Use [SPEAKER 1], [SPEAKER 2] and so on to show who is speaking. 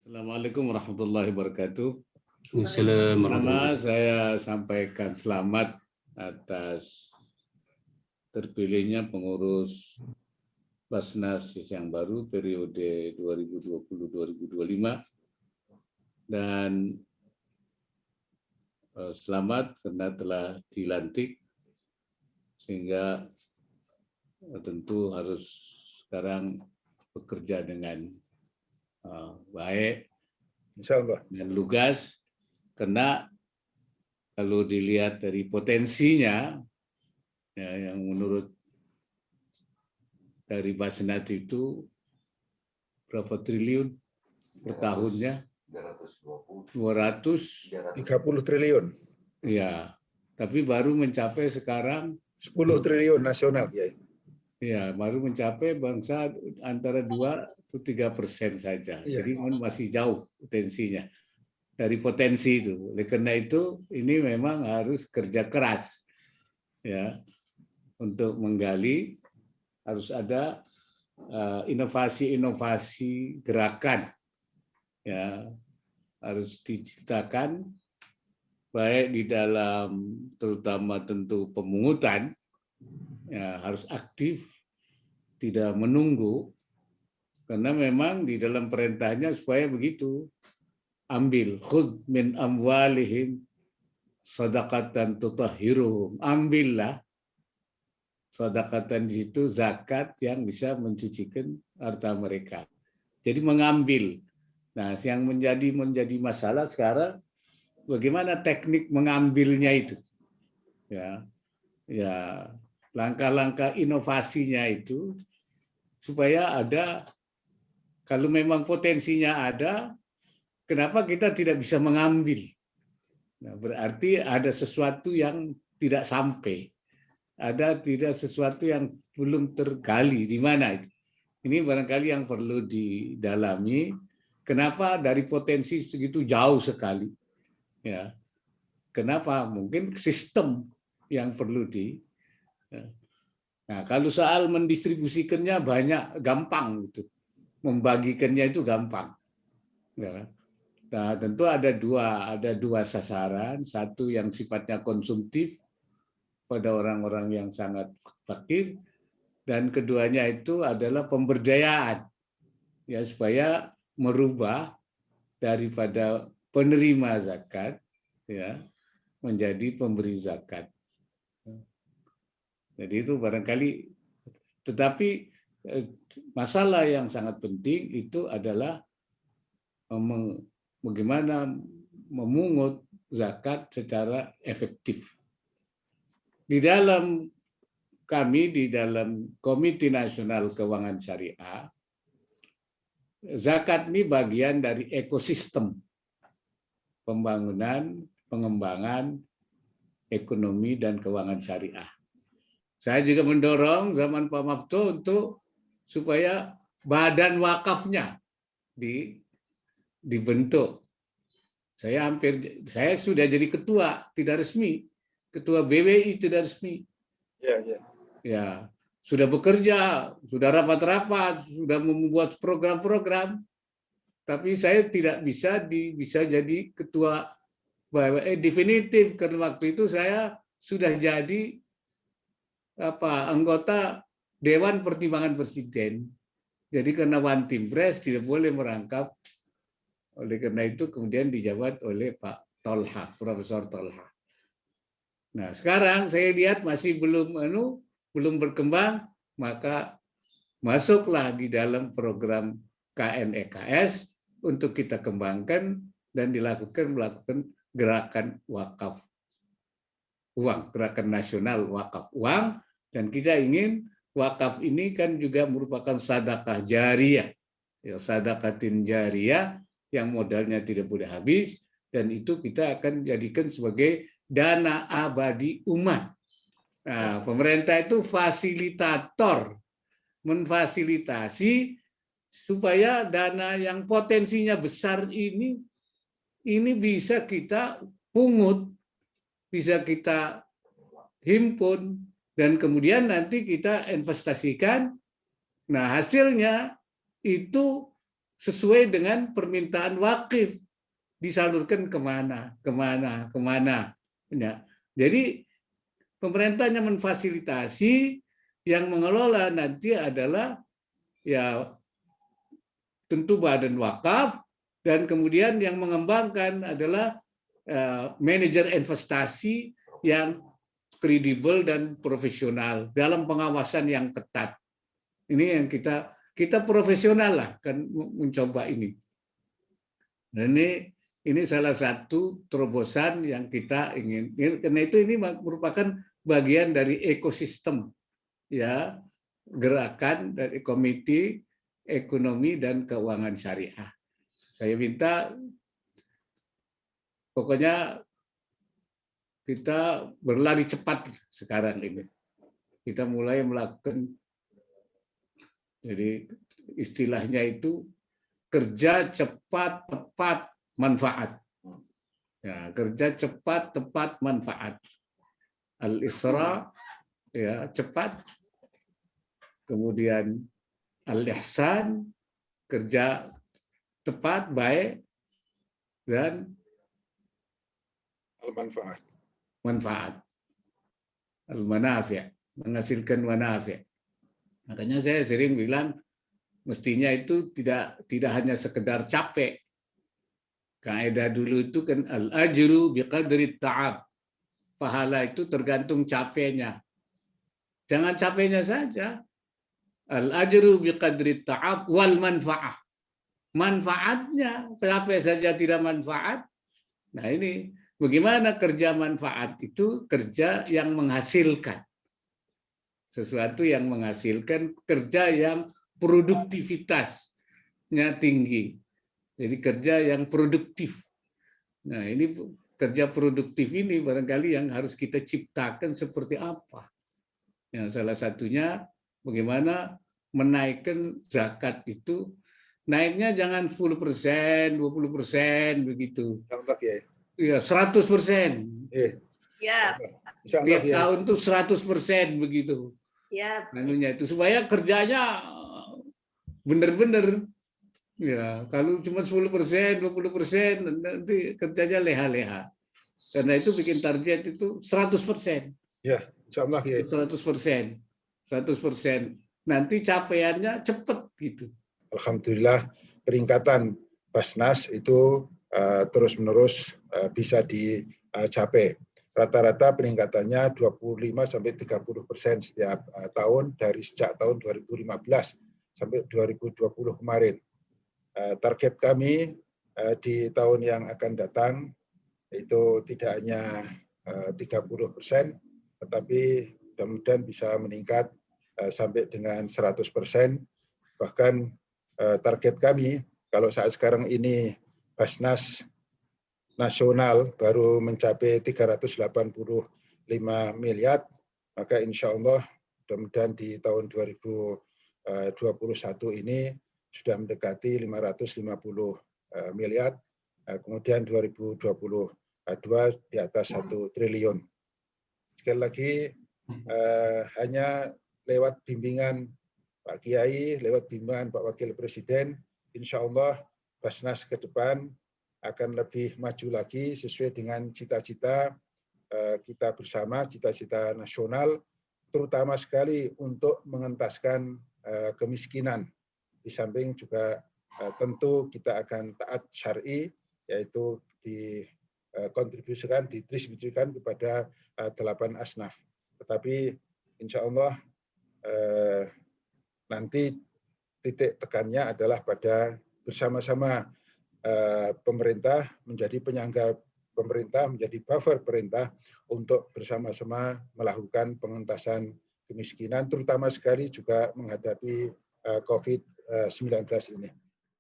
[SPEAKER 1] Assalamualaikum warahmatullahi wabarakatuh.
[SPEAKER 2] Assalamualaikum.
[SPEAKER 1] Pertama, saya sampaikan selamat atas terpilihnya pengurus Basnas yang baru periode 2020-2025 dan selamat karena telah dilantik, sehingga tentu harus sekarang bekerja dengan baik dan lugas, karena kalau dilihat dari potensinya ya, yang menurut dari Basnas itu berapa triliun per tahunnya?
[SPEAKER 3] 230 triliun.
[SPEAKER 1] Ya, tapi baru mencapai sekarang
[SPEAKER 3] 10 triliun nasional, ya.
[SPEAKER 1] Ya, baru mencapai bangsa antara 2-3% saja.
[SPEAKER 3] Iya.
[SPEAKER 1] Jadi masih jauh potensinya dari potensi itu. Oleh karena itu, ini memang harus kerja keras, ya, untuk menggali. Harus ada inovasi-inovasi gerakan, ya, harus diciptakan baik di dalam terutama tentu pemungutan. Ya, harus aktif, tidak menunggu, karena memang di dalam perintahnya supaya begitu. Ambil, khudz min amwalihim shadaqatan tutahhiruhum. Ambillah shadaqatan di situ zakat yang bisa mencucikan harta mereka. Jadi mengambil. Nah, yang menjadi masalah sekarang bagaimana teknik mengambilnya itu. Ya, langkah-langkah inovasinya itu supaya ada, kalau memang potensinya ada, kenapa kita tidak bisa mengambil? Nah, berarti ada sesuatu yang tidak sampai, tidak sesuatu yang belum tergali di mana itu. Ini barangkali yang perlu didalami. Kenapa dari potensi segitu jauh sekali? Ya, kenapa? Mungkin sistem yang perlu Nah, kalau soal mendistribusikannya banyak, gampang gitu. Membagikannya itu gampang. Ya. Nah, tentu ada dua sasaran. Satu yang sifatnya konsumtif pada orang-orang yang sangat fakir, dan keduanya itu adalah pemberdayaan, ya, supaya merubah daripada penerima zakat, ya, menjadi pemberi zakat. Jadi itu barangkali, tetapi masalah yang sangat penting itu adalah bagaimana memungut zakat secara efektif. Di dalam Komite Nasional Keuangan Syariah, zakat ini bagian dari ekosistem pembangunan, pengembangan ekonomi dan keuangan syariah. Saya juga mendorong zaman Pak Maftu untuk supaya badan wakafnya dibentuk. Saya sudah jadi ketua tidak resmi, ketua BWI tidak resmi. Ya, sudah bekerja, sudah rapat-rapat, sudah membuat program-program, tapi saya tidak bisa jadi ketua BWI definitif, karena waktu itu saya sudah jadi anggota Dewan Pertimbangan Presiden. Jadi karena One Team Press tidak boleh merangkap, oleh karena itu kemudian dijabat oleh Pak Tolha, Profesor Tolha. Nah, sekarang saya lihat masih belum berkembang, maka masuklah di dalam program KNEKS untuk kita kembangkan dan melakukan gerakan wakaf uang, gerakan nasional wakaf uang. Dan kita ingin wakaf ini kan juga merupakan sedekah jariyah, ya, sedekatin jariyah yang modalnya tidak boleh habis, dan itu kita akan jadikan sebagai dana abadi umat. Nah, pemerintah itu fasilitator, memfasilitasi supaya dana yang potensinya besar ini bisa kita pungut, bisa kita himpun, dan kemudian nanti kita investasikan. Nah, hasilnya itu sesuai dengan permintaan wakif, disalurkan kemana. Ya. Jadi pemerintahnya memfasilitasi, yang mengelola nanti adalah ya tentu badan wakaf, dan kemudian yang mengembangkan adalah manajer investasi yang kredibel dan profesional dalam pengawasan yang ketat. Ini yang kita profesional lah kan mencoba ini. Dan ini salah satu terobosan yang kita ingin. Karena itu ini merupakan bagian dari ekosistem ya gerakan dari Komite Ekonomi dan Keuangan Syariah. Saya minta pokoknya kita berlari cepat sekarang ini. Kita mulai melakukan, jadi istilahnya itu kerja cepat, tepat, manfaat. Ya, kerja cepat, tepat, manfaat. Al-Isra, ya, cepat. Kemudian Al-Ihsan, kerja tepat, baik, dan
[SPEAKER 3] Al-manfaat.
[SPEAKER 1] Manfaat. Al-manafi', menghasilkan manafi'. Makanya saya sering bilang, mestinya itu tidak hanya sekedar capek. Kaidah dulu itu kan al-ajru biqadri ta'ab. Pahala itu tergantung capeknya. Jangan capeknya saja. Al-ajru biqadri ta'ab wal manfa'ah. Manfaatnya, capek saja tidak manfaat. Nah ini, bagaimana kerja manfaat itu kerja yang menghasilkan. Sesuatu yang menghasilkan, kerja yang produktivitasnya tinggi. Jadi kerja yang produktif. Nah ini kerja produktif ini barangkali yang harus kita ciptakan seperti apa. Yang salah satunya bagaimana menaikkan zakat itu, naiknya jangan 10%, 20% begitu. Iya, 100%.
[SPEAKER 2] Ya.
[SPEAKER 1] Tiap tahun tuh 100% begitu.
[SPEAKER 2] Ya.
[SPEAKER 1] Anunya itu supaya kerjanya benar-benar. Ya, kalau cuma 10%, 20% nanti kerjanya leha-leha. Karena itu bikin target itu 100%.
[SPEAKER 3] Ya, insyaallah ya.
[SPEAKER 1] 100%. 100%. Nanti capaiannya cepat gitu.
[SPEAKER 3] Alhamdulillah peningkatan Basnas itu terus-menerus bisa dicapai. Rata-rata peningkatannya 25-30% setiap tahun dari sejak tahun 2015 sampai 2020 kemarin. Target kami di tahun yang akan datang itu tidak hanya 30%, tetapi mudah-mudahan bisa meningkat sampai dengan 100%. Bahkan target kami, kalau saat sekarang ini Basnas nasional baru mencapai 385 miliar, maka insya Allah mudah-mudahan di tahun 2021 ini sudah mendekati 550 miliar, kemudian 2022 di atas 1 triliun. Sekali lagi, hanya lewat bimbingan Pak Kiai, lewat bimbingan Pak Wakil Presiden, insya Allah Basnas ke depan akan lebih maju lagi sesuai dengan cita-cita kita bersama, cita-cita nasional, terutama sekali untuk mengentaskan kemiskinan. Di samping juga tentu kita akan taat syar'i, yaitu dikontribusikan, didistribusikan kepada 8 asnaf. Tetapi insya Allah nanti titik tekannya adalah pada bersama-sama pemerintah menjadi penyangga pemerintah, menjadi buffer pemerintah untuk bersama-sama melakukan pengentasan kemiskinan, terutama sekali juga menghadapi COVID-19 ini.